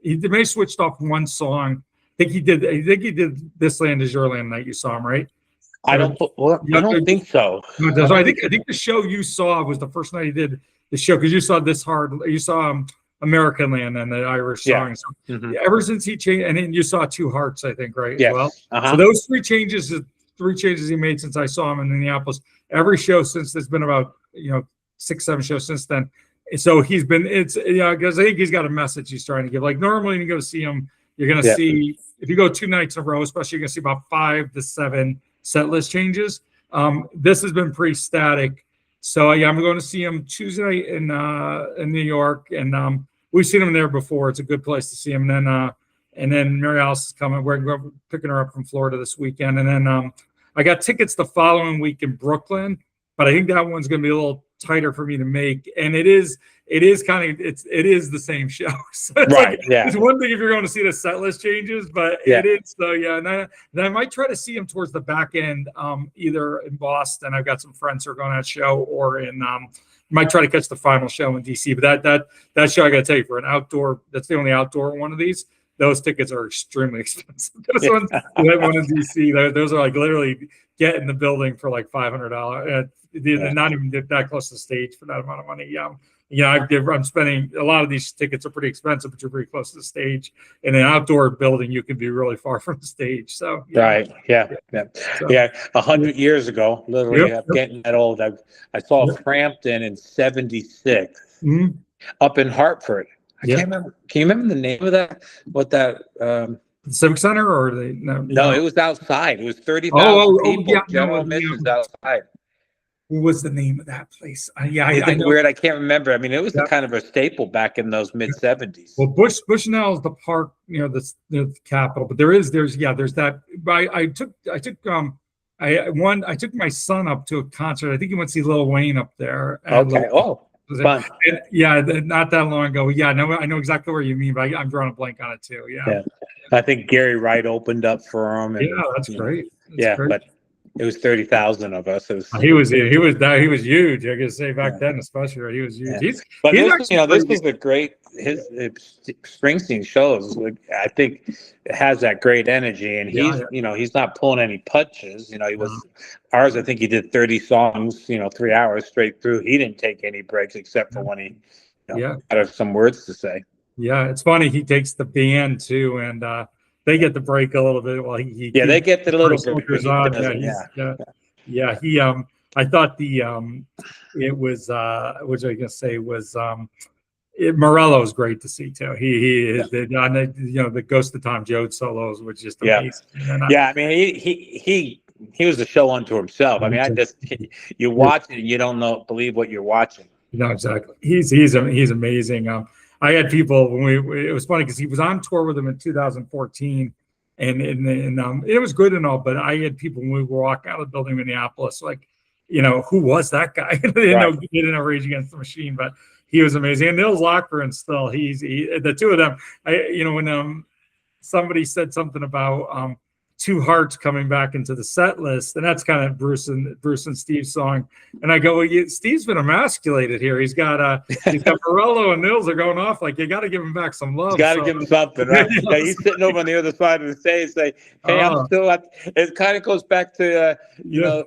may have switched off one song. I think he did This Land Is Your Land night. You saw him, right? I don't think so. So I think the show you saw was the first night he did the show, because you saw American Land and the Irish song. So ever since he changed, and then you saw Two Hearts, I think, right? Yes. Well, so those three changes he made since I saw him in Minneapolis. Every show since, there's been about 6-7 shows since then. so he's been, it's, because I think he's got a message he's trying to give. Like normally when you go see him, you're going to see, if you go 2 nights in a row, especially, you're going to see about 5 to 7 set list changes. This has been pretty static. So yeah, I'm going to see him Tuesday night in New York, and we've seen him there before. It's a good place to see him. And then Mary Alice is coming. We're picking her up from Florida this weekend, and then I got tickets the following week in Brooklyn, but I think that one's going to be a little tighter for me to make. And it is kind of, it is the same show. So it's right. Yeah. It's one thing if you're going to see the set list changes, but it is. So yeah. And then I might try to see him towards the back end, either in Boston. I've got some friends who are going to that show, or in, might try to catch the final show in DC. But that show, I got to tell you, for an outdoor, that's the only outdoor one of these. Those tickets are extremely expensive. Those ones, that one in DC, those are like literally get in the building for like $500. They're not even that close to the stage for that amount of money. I'm spending, a lot of these tickets are pretty expensive, but you're pretty close to the stage. In an outdoor building, you can be really far from the stage. So right, yeah. 100 years ago, literally, getting that old. I saw Frampton in '76 up in Hartford. I can't remember. Can you remember the name of that? What that? Civic Center, or No, it was outside. It was 30,000 people. General admissions outside. What was the name of that place? I know. Weird. I can't remember. I mean, it was kind of a staple back in those mid '70s. Well, Bushnell is the park, the capital. But there's that. I took my son up to a concert. I think he went to see Lil Wayne up there. Okay. Fun. Not that long ago. Yeah, no, I know exactly where you mean, but I'm drawing a blank on it too. Yeah. I think Gary Wright opened up for him. And, that's great. But it was 30,000 of us. He was huge. I could say back then, especially, he was huge. This was a great. His Springsteen shows, I think, it has that great energy, and he's not pulling any punches. He was ours. I think he did 30 songs, 3 hours straight through. He didn't take any breaks except for when he had some words to say. Yeah, it's funny. He takes the band too, and they get the break a little bit while he they get the little bit. I thought it was what was I gonna say was Morello is great to see too. The Ghost of Tom Joad solos was just amazing. I mean he was a show unto himself. I mean, you watch it and you don't believe what you're watching. No, exactly. He's amazing. I had people it was funny because he was on tour with him in 2014, and it was good and all, but I had people when we were walking out of the building in Minneapolis, like, who was that guy? They didn't know Rage Against the Machine, but he was amazing. And Nils Lockgren still, the two of them, when somebody said something about Two Hearts coming back into the set list, and that's kind of Bruce and Steve's song. And I go, well, Steve's been emasculated here. He's got Morello and Nils are going off. Like, you got to give him back some love. You got to give him something, right? He's sitting over on the other side of the stage, say, "Hey, I'm still at." It kind of goes back to the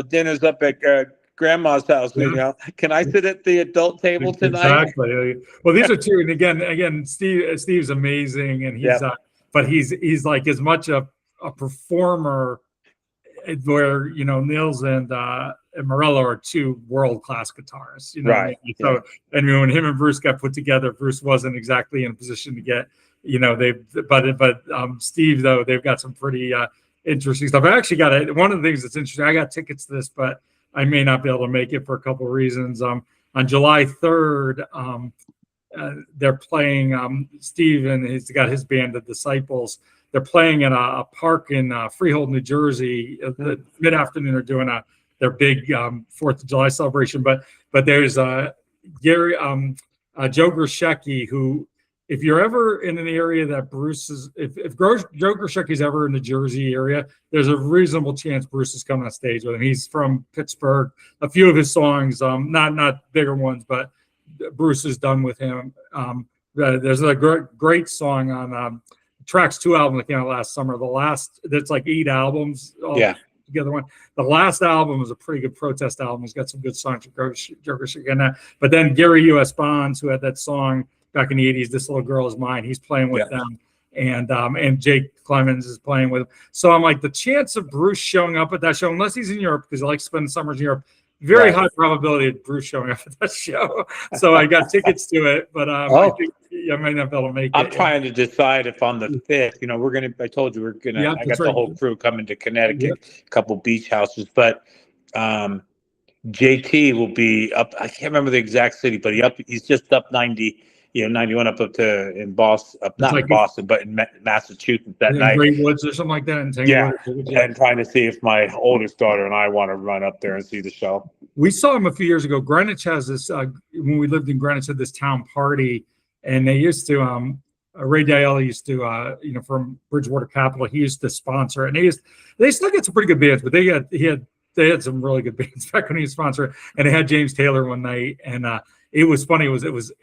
dinners up at grandma's house. Can I sit at the adult table tonight? Exactly. Well, these are two, and again, Steve's amazing, and he's. But he's like as much a performer, where Nils and Morello are two world-class guitarists. Right. So when him and Bruce got put together, Bruce wasn't exactly in a position to get Steve, though, they've got some pretty interesting stuff. I actually got one of the things that's interesting. I got tickets to this, but I may not be able to make it for a couple of reasons. On July 3rd. They're playing Steve, and he's got his band, the Disciples. They're playing in a park in Freehold, New Jersey. Mid-afternoon, they're doing their big 4th of July celebration. But there's Joe Grishecki, who, if you're ever in an area that Bruce is, if Joe Grishecki's ever in the Jersey area, there's a reasonable chance Bruce is coming on stage with him. He's from Pittsburgh. A few of his songs, not bigger ones, but Bruce has done with him. There's a great song on Tracks 2 album that came out last summer. That's like 8 albums together. The last album is a pretty good protest album. It's got some good songs from Joe Grishecki. But then Gary U.S. Bonds, who had that song back in the 80s, This Little Girl Is Mine, he's playing with them. And Jake Clemens is playing with him. So I'm like, the chance of Bruce showing up at that show, unless he's in Europe, because he likes to spend summers in Europe, very high probability of Bruce showing up at that show. So I got tickets to it, but I think I might not be able to make it. I'm trying to decide if on the 5th, I told you I got the whole crew coming to Connecticut, a couple beach houses, but JT will be up. I can't remember the exact city, but he's just up 90, 91 up to in Boston, not in Boston, but in Massachusetts that night. Great Woods or something like that. And trying to see if my oldest daughter and I want to run up there and see the show. We saw him a few years ago. Greenwich has this, when we lived in Greenwich, had this town party, and they used to, Ray Diella used to, from Bridgewater Capital, he used to sponsor it. And they still get some pretty good bands, but they had some really good bands back when he was sponsoring, and they had James Taylor one night, and it was funny. It was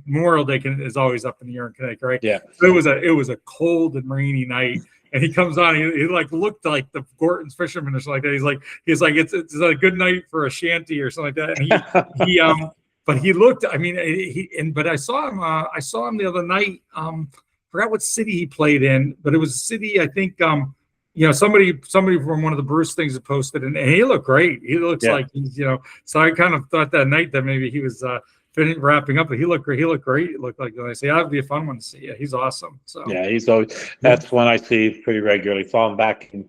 Memorial Day is always up in the air in Connecticut, right? Yeah. So it was a cold and rainy night, and he comes on. He like looked like the Gorton's fisherman or something like that. He's like it's a good night for a shanty or something like that. And he but he looked. I mean, but I saw him. I saw him the other night. Forgot what city he played in, but it was a city. I think. Somebody from one of the Bruce things had posted, and he looked great. He looks like he's, so I kind of thought that night that maybe he was wrapping up, but he looked great. He looked great. It looked like, I say, that'd be a fun one to see. Yeah, he's awesome. So he's always, that's one I see pretty regularly. Saw him back in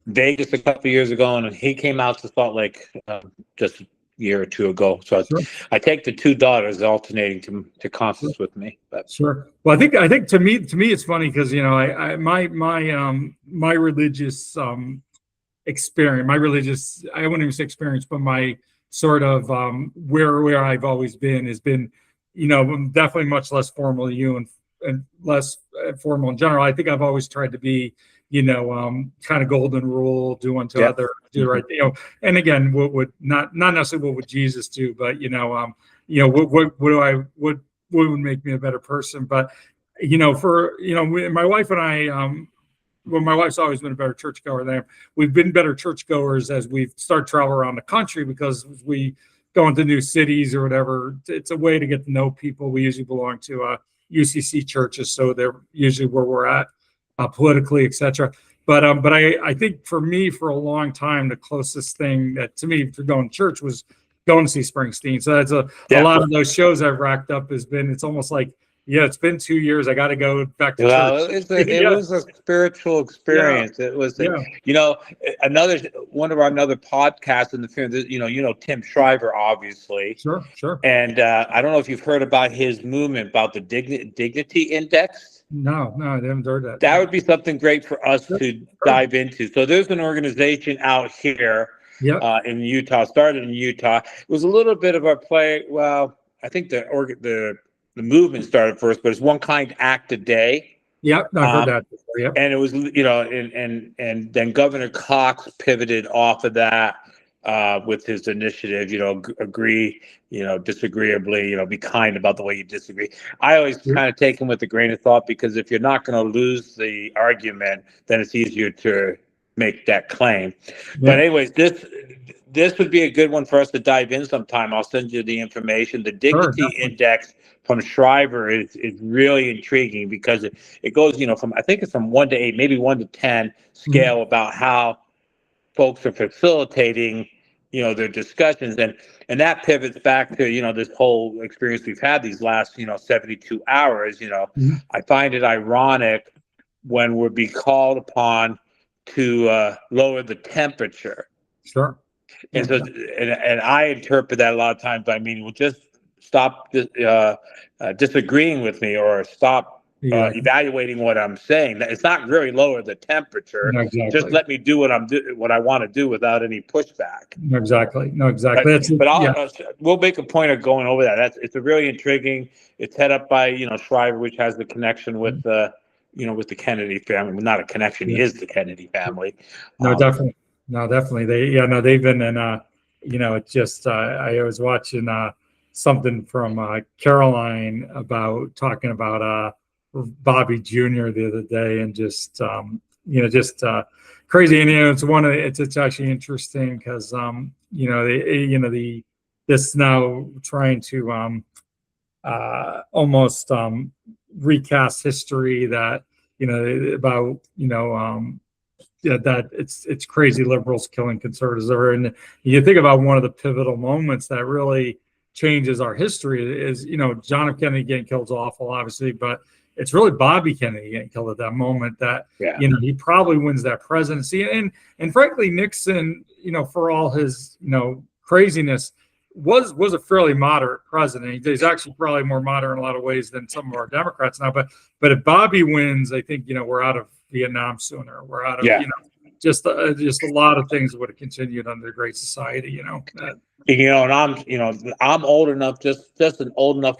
Vegas a couple of years ago, and he came out to Salt Lake just a year or two ago. So I take the two daughters alternating to concerts with me. But. Sure. Well, I think to me it's funny because my religious experience, I wouldn't even say experience, but my sort of where I've always been has been, definitely much less formal than you and less formal in general. I think I've always tried to be, kind of golden rule, do unto other, do the right thing. And again, what would not necessarily what would Jesus do, but what would make me a better person. But my wife and I, my wife's always been a better churchgoer than I am. We've been better churchgoers as we've started to travel around the country because we go into new cities or whatever. It's a way to get to know people. We usually belong to UCC churches, so they're usually where we're at politically, etc. But I think for me, for a long time, the closest thing that to me for going to church was going to see Springsteen. So that's a lot of those shows I've racked up has been. It's almost like it's been 2 years. I got to go back to church. It was a spiritual experience. It was, another podcast in the film. Tim Shriver, obviously. Sure. And I don't know if you've heard about his movement about the Dignity Index. No, I haven't heard that. That would be something great for us to dive into. So there's an organization out here in Utah, started in Utah. It was a little bit of a play. Well, I think the movement started first, but it's One Kind Act a Day. Yep, I've heard that before. Yep. And it was, and then Governor Cox pivoted off of that with his initiative, agree, disagreeably, be kind about the way you disagree. I always kind of take him with a grain of thought, because if you're not going to lose the argument, then it's easier to make that claim. But anyways, this would be a good one for us to dive in sometime. I'll send you the information. The Dignity Index from Shriver is really intriguing, because it goes, from, I think it's from 1 to 8, maybe 1 to 10 scale about how folks are facilitating, their discussions. And that pivots back to, this whole experience we've had these last, 72 hours. I find it ironic when we're being called upon to lower the temperature. Sure. And so, and I interpret that a lot of times by meaning, well, just stop disagreeing with me, or stop evaluating what I'm saying. It's not really lower the temperature. No, exactly. Just let me do what I want to do without any pushback. No, exactly. But we'll make a point of going over that. It's a really intriguing. It's head up by Shriver, which has the connection with with the Kennedy family. Well, not a connection. He is the Kennedy family. No, definitely. No, definitely. They've been in. It's just I was watching something from Caroline about talking about Bobby Jr. the other day, and just crazy. And it's actually interesting because this now trying to almost recast history that about that it's crazy liberals killing conservatives. And you think about one of the pivotal moments that really changes our history is, John F. Kennedy getting killed is awful, obviously, but it's really Bobby Kennedy getting killed at that moment that, he probably wins that presidency. And frankly, Nixon, for all his, craziness, was a fairly moderate president. He's actually probably more moderate in a lot of ways than some of our Democrats now. But if Bobby wins, I think, we're out of Vietnam sooner. We're out of, just a lot of things would have continued under the Great Society, and I'm old enough, just an old enough,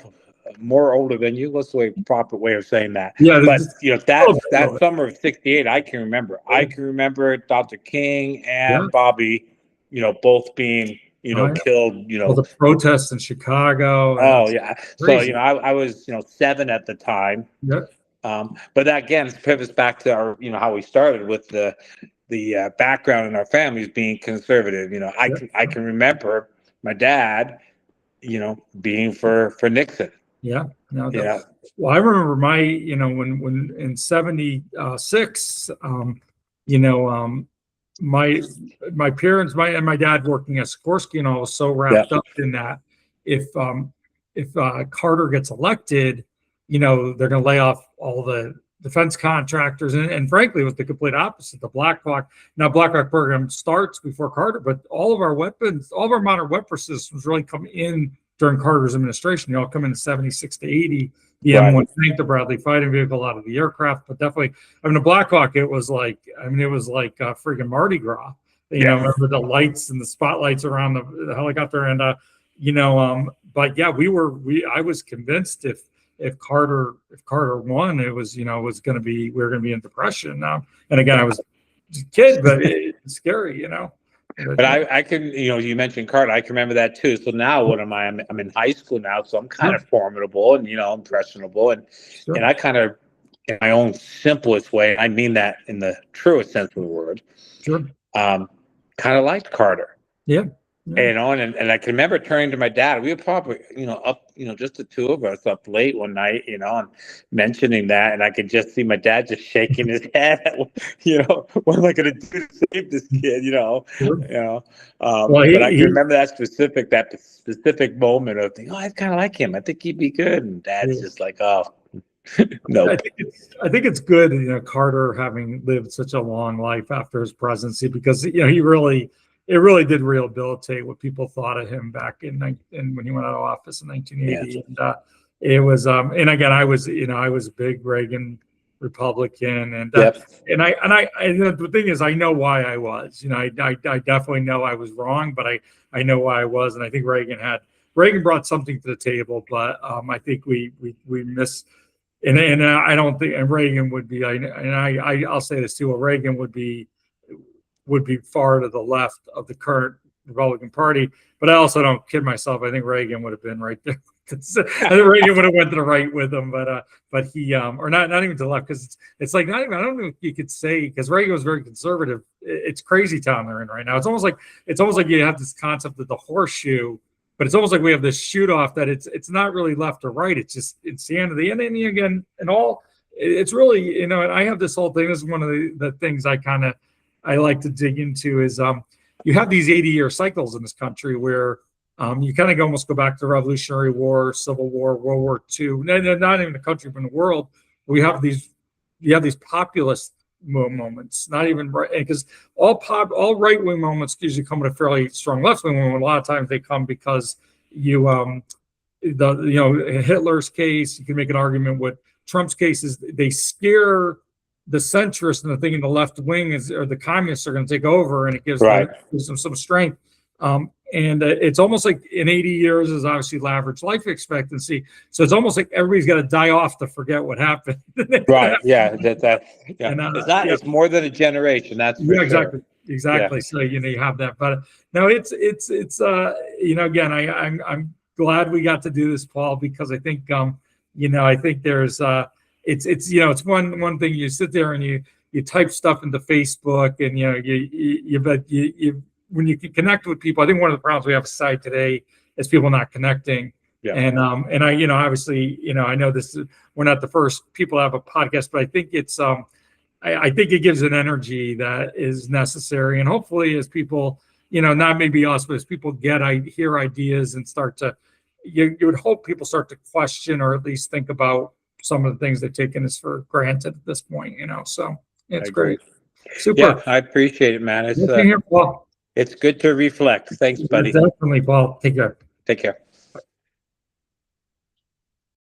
more older than you. What's the proper way of saying that? Yeah, but that summer of '68, I can remember. I can remember Dr. King and Bobby, both being killed. Well, the protests in Chicago. Oh yeah. Crazy. So I was 7 at the time. Yep. But that again pivots back to our how we started with the background in our families being conservative. I can remember my dad, being for Nixon. Yeah. No, well, I remember my, when in 76, my parents, and my dad working at Sikorsky and all was so wrapped up in that if Carter gets elected, they're going to lay off all the defense contractors, and frankly, it was the complete opposite. The Black Hawk program starts before Carter, but all of our modern weapon systems really come in during Carter's administration. They all come in 76 to 80. The M1 tank, the Bradley fighting vehicle, a lot of the aircraft, but definitely, the Black Hawk, it was like freaking Mardi Gras. Remember the lights and the spotlights around the helicopter, and but yeah, I was convinced if Carter won, it was we were going to be in depression. And again, I was a kid, but it's scary, But I can, you mentioned Carter. I can remember that too. So now, what am I? I'm in high school now, so I'm kind of formidable and impressionable, and I kind of, in my own simplest way, I mean that in the truest sense of the word, kind of liked Carter. Yeah. And I can remember turning to my dad. We were probably, up, just the two of us up late one night, and mentioning that, and I could just see my dad just shaking his head. What am I going to do to save this kid? But I can remember that specific moment of thinking, I kind of like him. I think he'd be good. And Dad's just like, oh, no. I think it's good, Carter having lived such a long life after his presidency, because it really did rehabilitate what people thought of him back in when he went out of office in 1980. And it was, and again, I was a big Reagan Republican, and the thing is, I know why I was. I definitely know I was wrong, but I know why I was, and I think Reagan brought something to the table, but I think we miss. And I don't think, and Reagan would be, I'll say this too, Reagan would be far to the left of the current Republican Party, but I also don't kid myself. I think Reagan would have been right there. I think Reagan would have went to the right with him, but he or not even to the left, because it's like not even, I don't know if you could say, because Reagan was very conservative. It's crazy town they're in right now. It's almost like you have this concept of the horseshoe, but it's almost like we have this shoot off that it's not really left or right. It's just insanity. And then again, and all, it's really, and I have this whole thing. This is one of the things I like to dig into is you have these 80-year cycles in this country where you kind of almost go back to the Revolutionary War, Civil War, World War II. Not even the country, but in the world. You have these populist moments, not even right, because all right-wing moments usually come with a fairly strong left-wing moment. A lot of times they come because Hitler's case, you can make an argument with Trump's cases, they scare the centrists and the thinking the left wing or the communists are going to take over, and it gives them some strength. And it's almost like in 80 years is obviously the average life expectancy. So it's almost like everybody's got to die off to forget what happened. Right. Yeah. It's more than a generation. That's for exactly. Sure. Exactly. Yeah. So, you have that, but no, it's again, I'm glad we got to do this, Paul, because I think, I think there's, it's one thing you sit there and you type stuff into Facebook, and you when you can connect with people. I think one of the problems we have society today is people not connecting. Yeah. And I obviously I know we're not the first people to have a podcast, but I think it's I think it gives an energy that is necessary. And hopefully as people, not maybe us, but as people hear ideas and start to, you would hope people start to question or at least think about some of the things they've taken us for granted at this point, so it's great. Super. Yeah, I appreciate it, man. Here, Paul. It's good to reflect. Thanks, buddy. Definitely, Paul. Take care. Take care.